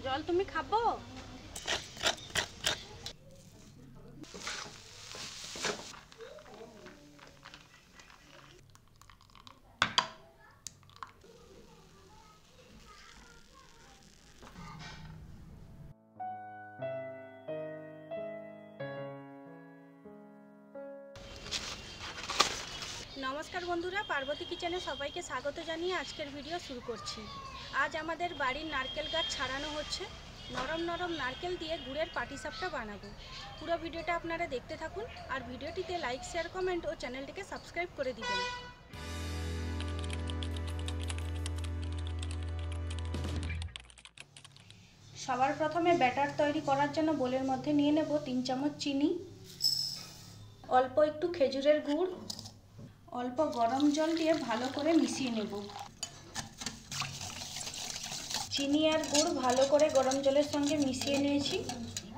জল তুমি খাবো? নমস্কার বন্ধুরা, পার্বতী কিচেনে সবাইকে স্বাগত জানিয়ে আজকের ভিডিও শুরু করছি। আজ আমাদের বাড়ির নারকেল গাছ ছাড়ানো হচ্ছে। নরম নরম নারকেল দিয়ে গুড়ের পাটিসাপটা বানাবো। পুরো ভিডিওটা আপনারা দেখতে থাকুন আর ভিডিওটিতে লাইক, শেয়ার, কমেন্ট ও চ্যানেলটিকে সাবস্ক্রাইব করে দিবেন। সবার প্রথমে ব্যাটার তৈরি করার জন্য বোলের মধ্যে নিয়ে নেব 3 চামচ চিনি, অল্প একটু খেজুরের গুড়, অল্প গরম জল দিয়ে ভালো করে মিশিয়ে নেব। চিনি আর গুড় ভালো করে গরম জলের সঙ্গে মিশিয়ে নিয়েছি।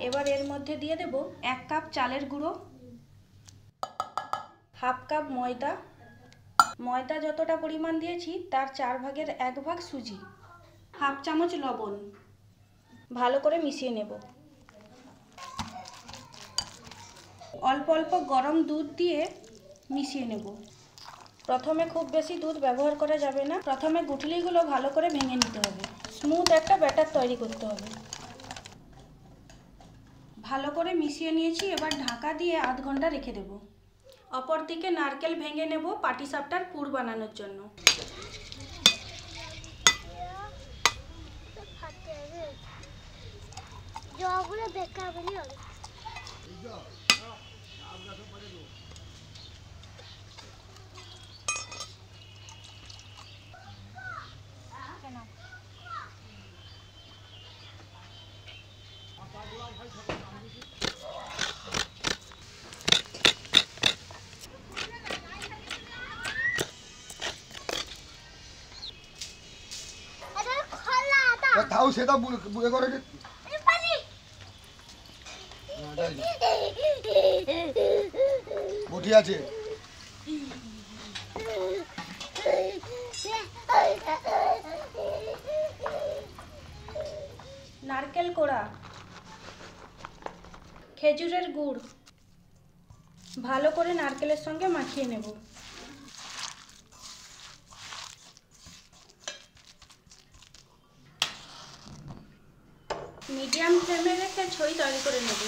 এবার এর মধ্যে দিয়ে দেব 1 কাপ চালের গুঁড়ো, হাফ কাপ ময়দা, ময়দা যতটা পরিমাণ দিয়েছি তার 4 ভাগের 1 ভাগ সুজি, হাফ চামচ লবণ। ভালো করে মিশিয়ে নেব। অল্প অল্প গরম দুধ দিয়ে মিশিয়ে নেব। প্রথমে খুব বেশি দুধ ব্যবহার করা যাবে না, প্রথমে গুঠলিগুলো ভালো করে ভেঙে নিতে হবে। স্মুথ একটা ব্যাটার তৈরি করতে হবে। ভালো করে মিশিয়ে নিয়েছি, এবার ঢাকা দিয়ে আধ ঘন্টা রেখে দেব। অপর দিকে নারকেল ভেঙে নেব পাটিসাপটার পুর বানানোর জন্য। তাও সেটা বুঝে করে বটি আছে। নারকেল কোড়া, খেজুরের গুড় ভালো করে নারকেলের সঙ্গে মাখিয়ে নেব। মিডিয়াম ফ্লেমে রেখে ছই তৈরি করে নেব।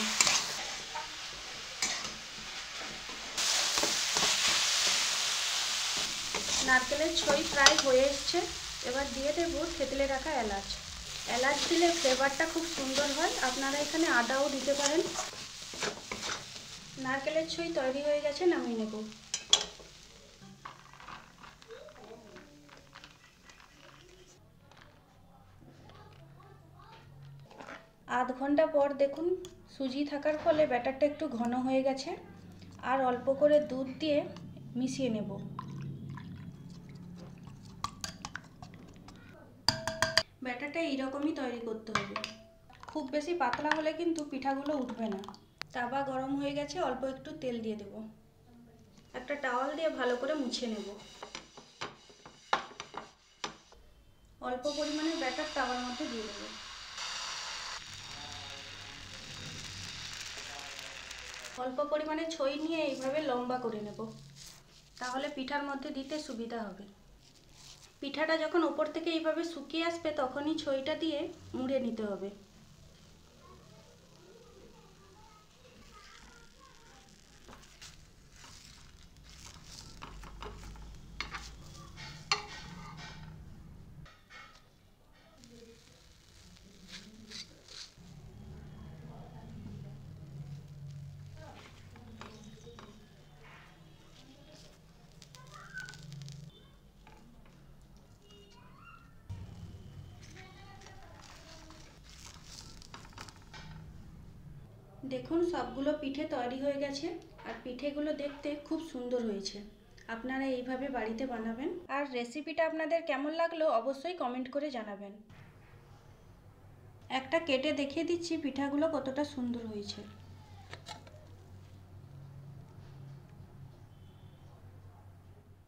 নারকেলের ছই প্রায় হয়ে এসছে। এবার দিয়ে দেব থেতলে রাখা এলাচ। এলাচ দিলে ফ্লেভারটা খুব সুন্দর হয়, আপনারা এখানে আদাও দিতে পারেন। নারকেলের ছই তৈরি হয়ে গেছে, নামিয়ে নেব। আধ ঘন্টা পর দেখুন সুজি থাকার ফলে ব্যাটারটা একটু ঘন হয়ে গেছে। আর অল্প করে দুধ দিয়ে মিশিয়ে নেব। ব্যাটারটা এইরকমই তৈরি করতে হবে। খুব বেশি পাতলা হলে কিন্তু পিঠাগুলো উঠবে না। তাওয়া গরম হয়ে গেছে, অল্প একটু তেল দিয়ে দেব। একটা টাওয়াল দিয়ে ভালো করে মুছে নেব। অল্প পরিমাণে ব্যাটার তাওয়ার মধ্যে দিয়ে দেব। অল্প পরিমাণে ছই নিয়ে এইভাবে লম্বা করে নেব, তাহলে পিঠার মধ্যে দিতে সুবিধা হবে। পিঠাটা যখন ওপর থেকে এইভাবে শুকিয়ে আসবে তখনই ছইটা দিয়ে মুড়ে নিতে হবে। দেখুন সবগুলো পিঠে তৈরি হয়ে গেছে আর পিঠেগুলো দেখতে খুব সুন্দর হয়েছে। আপনারা এইভাবে বাড়িতে বানাবেন। আর রেসিপিটা আপনাদের কেমন লাগলো অবশ্যই কমেন্ট করে জানাবেন। একটা কেটে দেখিয়ে দিচ্ছি পিঠাগুলো কতটা সুন্দর হয়েছে।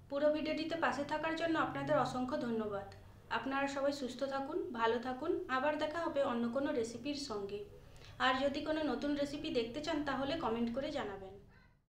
পুরো ভিডিওটিতে পাশে থাকার জন্য আপনাদের অসংখ্য ধন্যবাদ। আপনারা সবাই সুস্থ থাকুন, ভালো থাকুন। আবার দেখা হবে অন্য কোনো রেসিপির সঙ্গে। আর যদি কোনো নতুন রেসিপি দেখতে চান তাহলে কমেন্ট করে জানাবেন।